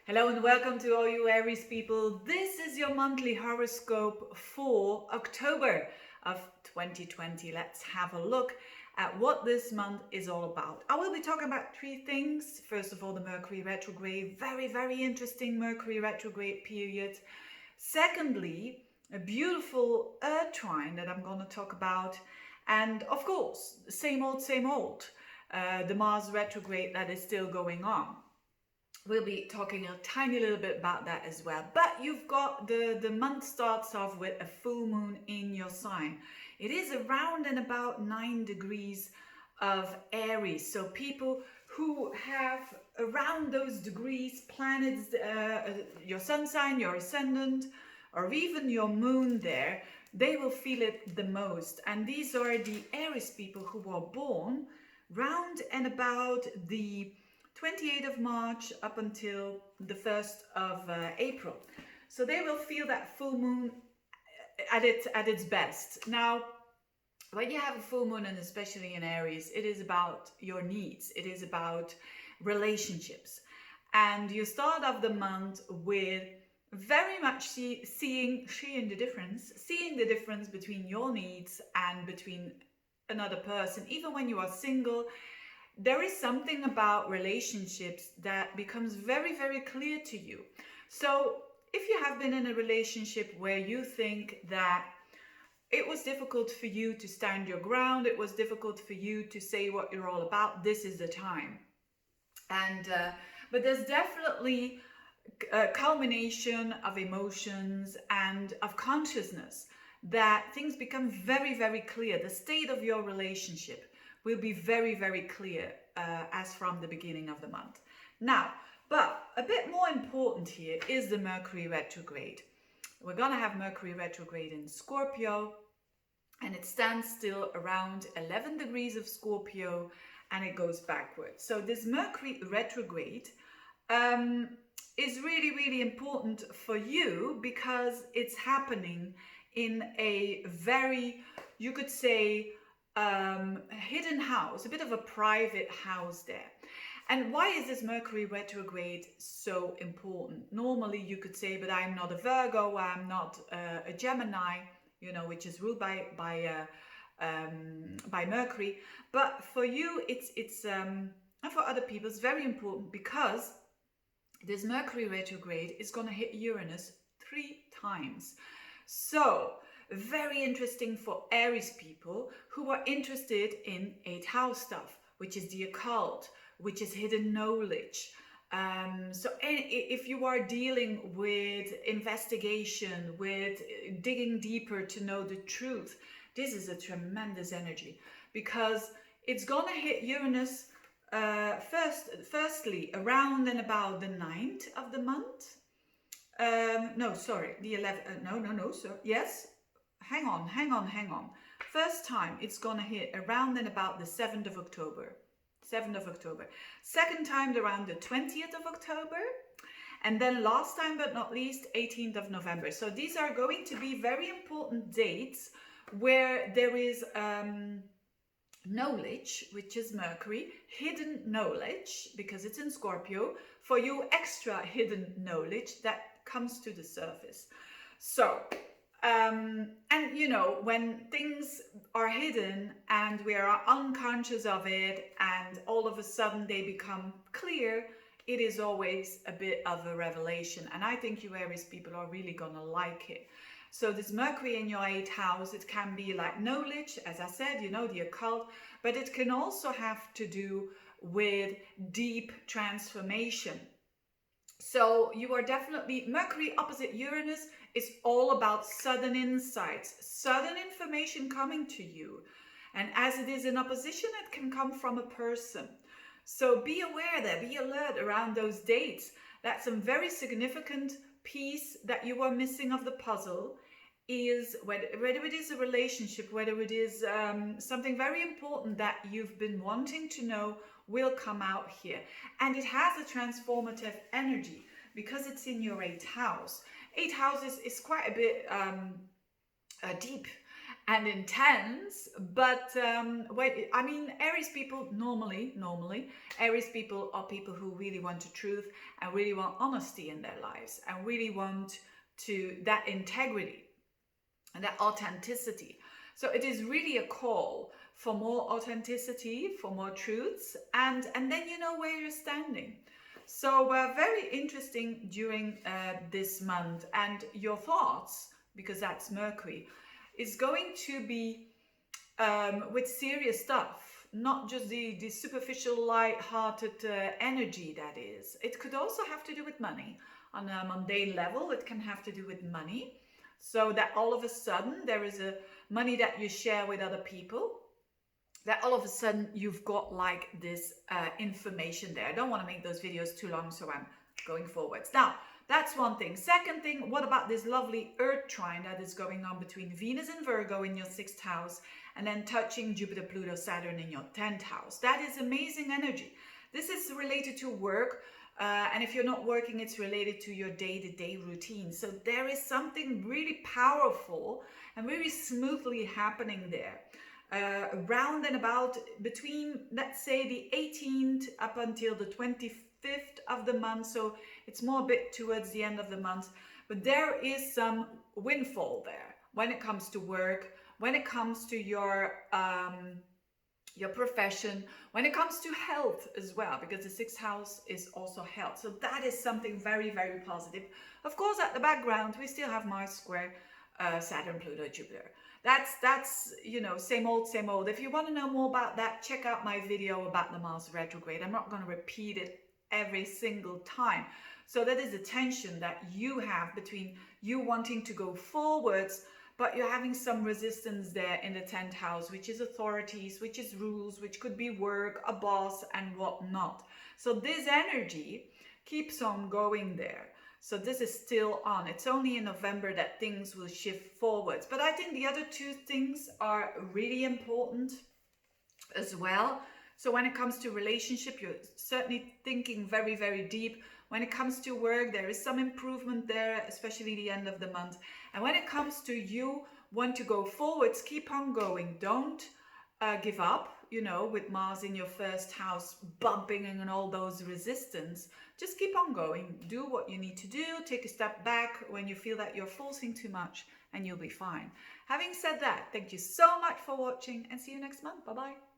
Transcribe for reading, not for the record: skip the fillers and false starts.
Hello and welcome to all you Aries people. This is your monthly horoscope for October of 2020. Let's have a look at what this month is all about. I will be talking about three things. First of all, the Mercury retrograde, very interesting Mercury retrograde period. Secondly, a beautiful Earth trine that I'm going to talk about. And of course, same old, the Mars retrograde that is still going on. We'll be talking a tiny little bit about that as well. But you've got the month starts off with a full moon in your sign. It is around and about 9 degrees of Aries. So people who have around those degrees planets, your sun sign, your ascendant, or even your moon there, they will feel it the most. And these are the Aries people who were born round and about the 28th of March up until the 1st of April. So they will feel that full moon at its best. Now, when you have a full moon, and especially in Aries, it is about your needs. It is about relationships. And you start off the month with very much seeing the difference between your needs and between another person. Even when you are single, there is something about relationships that becomes very clear to you. So if you have been in a relationship where you think that it was difficult for you to stand your ground, it was difficult for you to say what you're all about, this is the time. And but there's definitely a culmination of emotions and of consciousness that things become very clear. The state of your relationship will be very clear as from the beginning of the month. Now, but a bit more important here is the Mercury retrograde. We're going to have Mercury retrograde in Scorpio, and it stands still around 11 degrees of Scorpio, and it goes backwards. So this Mercury retrograde is really important for you because it's happening in a very, you could say, hidden house, a bit of a private house there. And why is this Mercury retrograde so important? Normally you could say, but I'm not a Virgo, I'm not a Gemini, which is ruled by Mercury. But for you, it's and for other people, it's very important because this Mercury retrograde is going to hit Uranus 3 times. So very interesting for Aries people who are interested in 8th house stuff, which is the occult, which is hidden knowledge. So if you are dealing with investigation, with digging deeper to know the truth, this is a tremendous energy because it's gonna hit Uranus firstly around and about the 9th of the month. No, sorry, the 11th. No, sir. Yes. Hang on. First time it's gonna hit around and about the 7th of October. 7th of October. Second time around the 20th of October. And then last time but not least, 18th of November. So these are going to be very important dates where there is knowledge, which is Mercury, hidden knowledge, because it's in Scorpio, for you extra hidden knowledge that comes to the surface. So and when things are hidden and we are unconscious of it and all of a sudden they become clear, it is always a bit of a revelation. And I think you Aries people are really gonna like it. So this Mercury in your 8th house, it can be like knowledge, as I said, the occult, but it can also have to do with deep transformation. So you are definitely, Mercury opposite Uranus is all about sudden insights, sudden information coming to you. And as it is in opposition, it can come from a person. So be aware there, be alert around those dates. That's some very significant piece that you are missing of the puzzle is whether it is a relationship, whether it is something very important that you've been wanting to know will come out here. And it has a transformative energy because it's in your 8th house. 8th house is quite a bit deep and intense. But wait, I mean, Aries people normally, Aries people are people who really want the truth and really want honesty in their lives and really want to that integrity and that authenticity. So it is really a call for more authenticity, for more truths, and then you know where you're standing. So very interesting during this month, and your thoughts, because that's Mercury, is going to be with serious stuff, not just the superficial, light-hearted energy that is. It could also have to do with money. On a mundane level, it can have to do with money. So that all of a sudden there is a money that you share with other people, that all of a sudden you've got like this information there. I don't want to make those videos too long, so I'm going forwards. Now, that's one thing. Second thing, what about this lovely Earth trine that is going on between Venus and Virgo in your 6th house and then touching Jupiter, Pluto, Saturn in your 10th house? That is amazing energy. This is related to work. And if you're not working, it's related to your day-to-day routine. So there is something really powerful and really smoothly happening there. Around and about between, let's say, the 18th up until the 25th of the month. So it's more a bit towards the end of the month. But there is some windfall there when it comes to work, when it comes to your profession, when it comes to health as well, because the 6th house is also health. So that is something very, very positive. Of course, at the background, we still have Mars square Saturn, Pluto, Jupiter. That's you know, same old, same old. If you want to know more about that, check out my video about the Mars retrograde. I'm not going to repeat it every single time. So that is the tension that you have between you wanting to go forwards, but you're having some resistance there in the 10th house, which is authorities, which is rules, which could be work, a boss, and whatnot. So this energy keeps on going there. So this is still on. It's only in November that things will shift forwards. But I think the other two things are really important as well. So when it comes to relationship, you're certainly thinking very, very deep. When it comes to work, there is some improvement there, especially the end of the month. And when it comes to you want to go forwards, keep on going. Don't give up, you know, with Mars in your 1st house bumping and all those resistance. Just keep on going. Do what you need to do. Take a step back when you feel that you're forcing too much, and you'll be fine. Having said that, thank you so much for watching, and see you next month. Bye-bye.